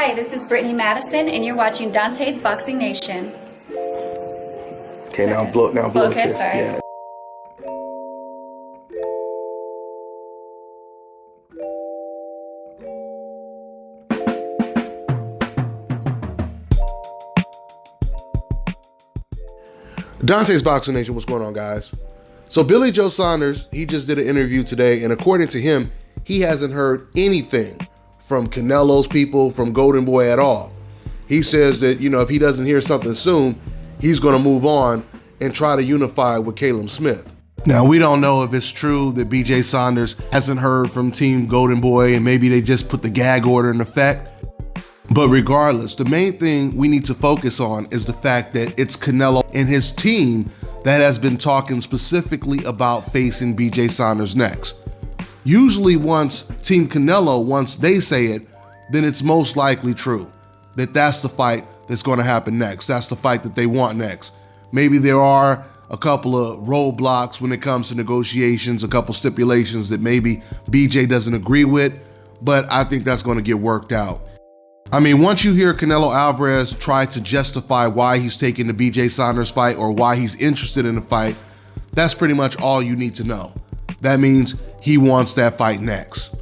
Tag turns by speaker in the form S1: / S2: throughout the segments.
S1: Hi, this is Brittany Madison, and you're watching Dante's Boxing Nation.
S2: Okay, now blow
S1: Okay,
S2: this.
S1: sorry.
S2: Yeah. Dante's Boxing Nation, what's going on, guys? So Billy Joe Saunders, he just did an interview today, and according to him, he hasn't heard anything from Canelo's people, from Golden Boy at all. He says that, if he doesn't hear something soon, he's going to move on and try to unify with Caleb Smith. Now, we don't know if it's true that BJ Saunders hasn't heard from Team Golden Boy and maybe they just put the gag order in effect. But regardless, the main thing we need to focus on is the fact that it's Canelo and his team that has been talking specifically about facing BJ Saunders next. Usually once Team Canelo, once they say it, then it's most likely true that that's the fight that's going to happen next. That's the fight that they want next. Maybe there are a couple of roadblocks when it comes to negotiations, a couple stipulations that maybe BJ doesn't agree with, but I think that's going to get worked out. I mean, once you hear Canelo Alvarez try to justify why he's taking the BJ Saunders fight or why he's interested in the fight, that's pretty much all you need to know. That means he wants that fight next.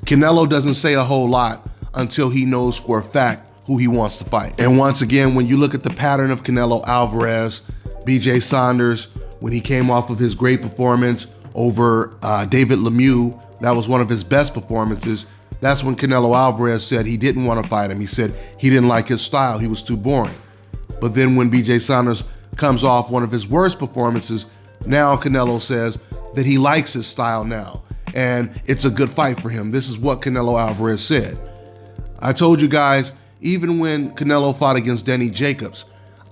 S2: Canelo doesn't say a whole lot until he knows for a fact who he wants to fight. And once again, when you look at the pattern of Canelo Alvarez, BJ Saunders, when he came off of his great performance over David Lemieux, that was one of his best performances. That's when Canelo Alvarez said he didn't want to fight him. He said he didn't like his style. He was too boring. But then when BJ Saunders comes off one of his worst performances, now Canelo says that he likes his style now, and it's a good fight for him. This is what Canelo Alvarez said. I told you guys, even when Canelo fought against Danny Jacobs,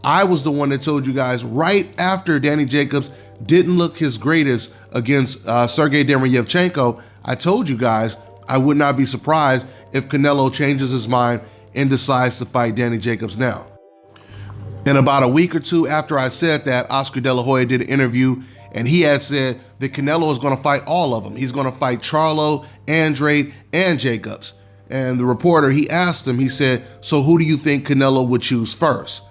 S2: I was the one that told you guys right after Danny Jacobs didn't look his greatest against Sergey Derevyanchenko, I told you guys I would not be surprised if Canelo changes his mind and decides to fight Danny Jacobs now. And about a week or two after I said that, Oscar De La Hoya did an interview, and he had said that Canelo is going to fight all of them. He's going to fight Charlo, Andrade, and Jacobs. And the reporter, he asked him, he said, so who do you think Canelo would choose first?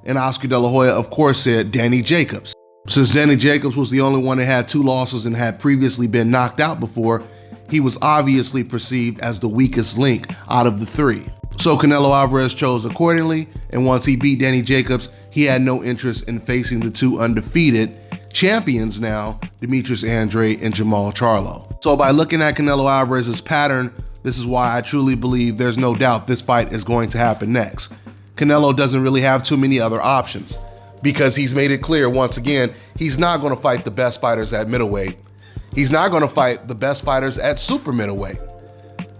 S2: And Oscar De La Hoya, of course, said Danny Jacobs. Since Danny Jacobs was the only one that had 2 losses and had previously been knocked out before, he was obviously perceived as the weakest link out of the 3. So Canelo Alvarez chose accordingly, and once he beat Danny Jacobs, he had no interest in facing the 2 undefeated champions now, Demetrius Andrade and Jermall Charlo. So by looking at Canelo Alvarez's pattern, this is why I truly believe there's no doubt this fight is going to happen next. Canelo doesn't really have too many other options because he's made it clear once again, he's not going to fight the best fighters at middleweight. He's not going to fight the best fighters at super middleweight.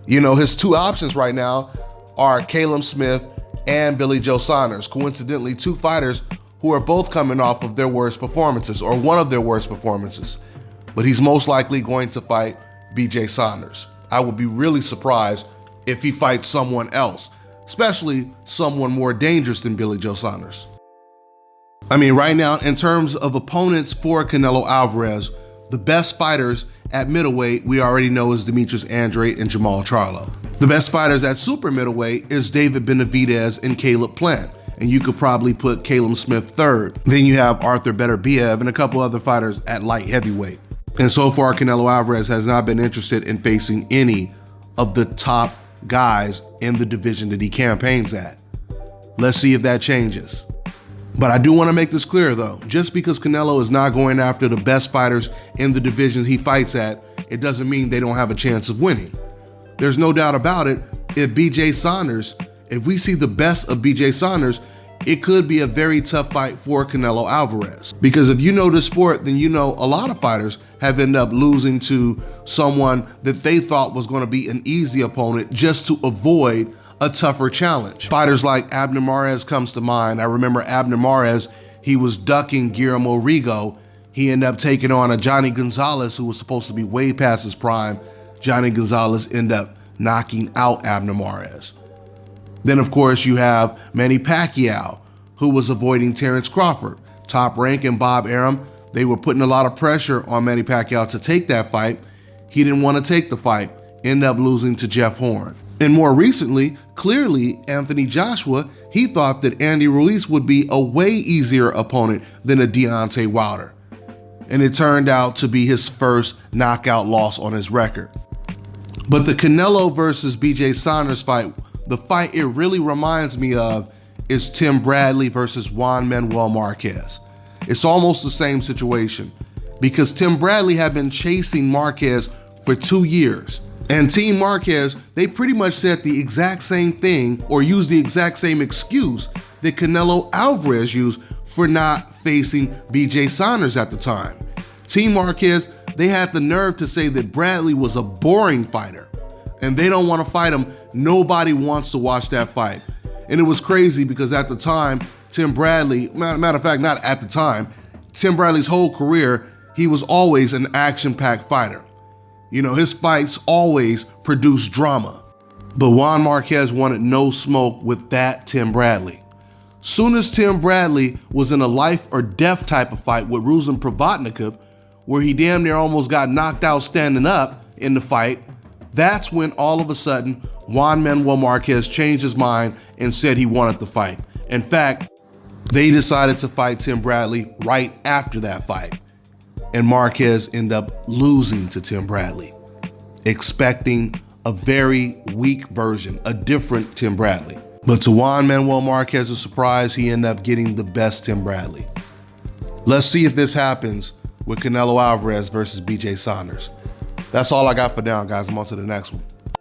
S2: His 2 options right now are Caleb Smith and Billy Joe Saunders. Coincidentally, 2 fighters who are both coming off of their worst performances or one of their worst performances. But he's most likely going to fight BJ Saunders. I would be really surprised if he fights someone else, especially someone more dangerous than Billy Joe Saunders. I mean, right now, in terms of opponents for Canelo Alvarez, the best fighters at middleweight, we already know, is Demetrius Andrade and Jermall Charlo. The best fighters at super middleweight is David Benavidez and Caleb Plant, and you could probably put Caleb Smith third. Then you have Arthur Beterbiev and a couple other fighters at light heavyweight. And so far, Canelo Alvarez has not been interested in facing any of the top guys in the division that he campaigns at. Let's see if that changes. But I do want to make this clear though, just because Canelo is not going after the best fighters in the division he fights at, it doesn't mean they don't have a chance of winning. There's no doubt about it, if we see the best of BJ Saunders, it could be a very tough fight for Canelo Alvarez. Because if you know the sport, then you know a lot of fighters have ended up losing to someone that they thought was going to be an easy opponent just to avoid a tougher challenge. Fighters like Abner Mares comes to mind. I remember Abner Mares, he was ducking Guillermo Rigo. He ended up taking on a Johnny Gonzalez who was supposed to be way past his prime. Johnny Gonzalez ended up knocking out Abner Mares. Then of course you have Manny Pacquiao, who was avoiding Terrence Crawford. Top Rank and Bob Arum, they were putting a lot of pressure on Manny Pacquiao to take that fight. He didn't want to take the fight, ended up losing to Jeff Horn. And more recently, clearly, Anthony Joshua, he thought that Andy Ruiz would be a way easier opponent than a Deontay Wilder. And it turned out to be his first knockout loss on his record. But the Canelo versus BJ Saunders fight, the fight it really reminds me of is Tim Bradley versus Juan Manuel Marquez. It's almost the same situation because Tim Bradley had been chasing Marquez for 2 years. And Team Marquez, they pretty much said the exact same thing or used the exact same excuse that Canelo Alvarez used for not facing BJ Saunders at the time. Team Marquez, they had the nerve to say that Bradley was a boring fighter and they don't want to fight him. Nobody wants to watch that fight. And it was crazy because at the time, Tim Bradley, matter of fact, not at the time, Tim Bradley's whole career, he was always an action-packed fighter. You know, his fights always produced drama. But Juan Marquez wanted no smoke with that Tim Bradley. Soon as Tim Bradley was in a life or death type of fight with Ruslan Provodnikov, where he damn near almost got knocked out standing up in the fight, that's when all of a sudden Juan Manuel Marquez changed his mind and said he wanted the fight. In fact, they decided to fight Tim Bradley right after that fight. And Marquez ended up losing to Tim Bradley, expecting a very weak version, a different Tim Bradley. But to Juan Manuel Marquez's surprise, he ended up getting the best Tim Bradley. Let's see if this happens with Canelo Alvarez versus BJ Saunders. That's all I got for now, guys. I'm on to the next one.